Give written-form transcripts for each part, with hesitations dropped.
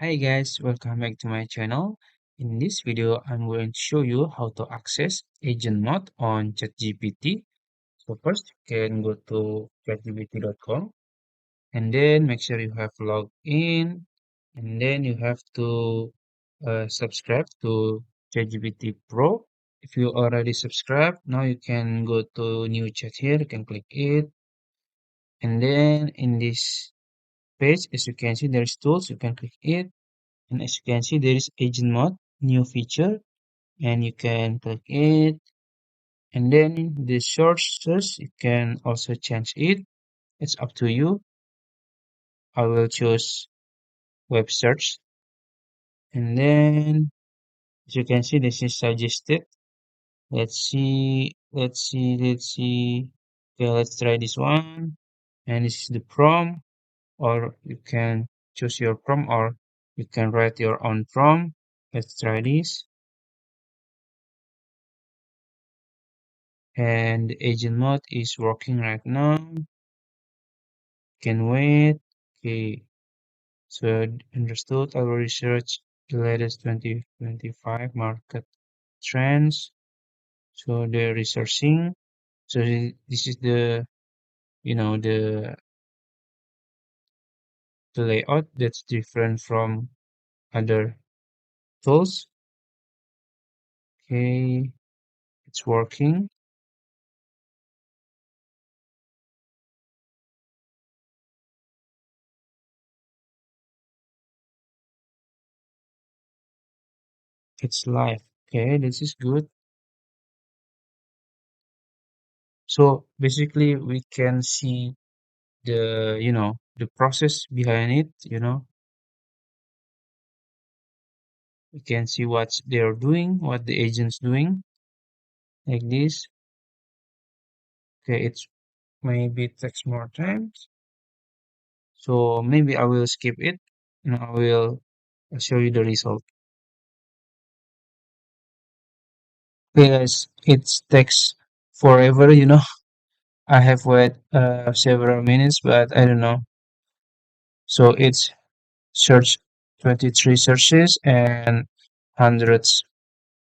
Hi guys, welcome back to my channel. In this video, I'm going to show you how to access Agent Mode on ChatGPT. So first, you can go to chatgpt.com and then make sure you have logged in and then you have to subscribe to ChatGPT Pro. If you already subscribed, now you can go to new chat here, you can click it and then in this page, as you can see, there's tools, you can click it. And as you can see, there is Agent Mode, new feature, and you can click it. And then the sources, you can also change it. It's up to you. I will choose web search. And then, as you can see, this is suggested. Let's see. Okay, let's try this one. And this is the prompt, or you can choose your prompt, or you can write your own prompt. Let's try this. And the agent mode is working right now. Can wait. Okay, so understood. I will research the latest 2025 market trends. So they're researching. So this is the layout that's different from other tools. Okay, it's working. It's live. Okay, this is good. So basically, we can see the process behind it. We can see what they're doing, what the agent's doing, like this. Okay, it's maybe it takes more time. So maybe I will skip it and I will show you the result. Okay, guys, it takes forever. I have wait several minutes, but I don't know. So it's search 23 searches and hundreds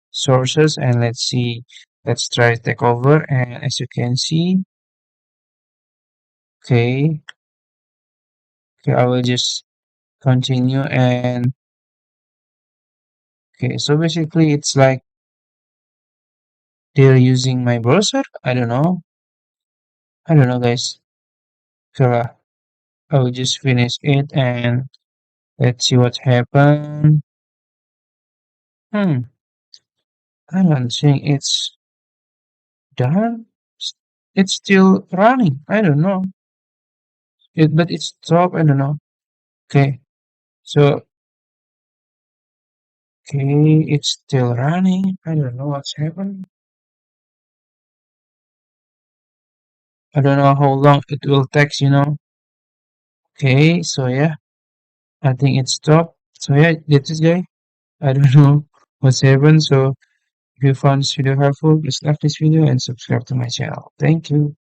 sources, and let's see. Let's try take over, and as you can see, okay, okay, I will just continue and okay, so basically it's like they're using my browser. I don't know guys. So I will just finish it and let's see what happened. Hmm, I don't think it's done. It's still running. I don't know. But it's stopped. I don't know. Okay, so okay, it's still running. I don't know what's happened. I don't know how long it will take. Okay, so yeah, I think it stopped. So yeah, that's it, guys. I don't know what's happened. So if you found this video helpful, please like this video and subscribe to my channel. Thank you.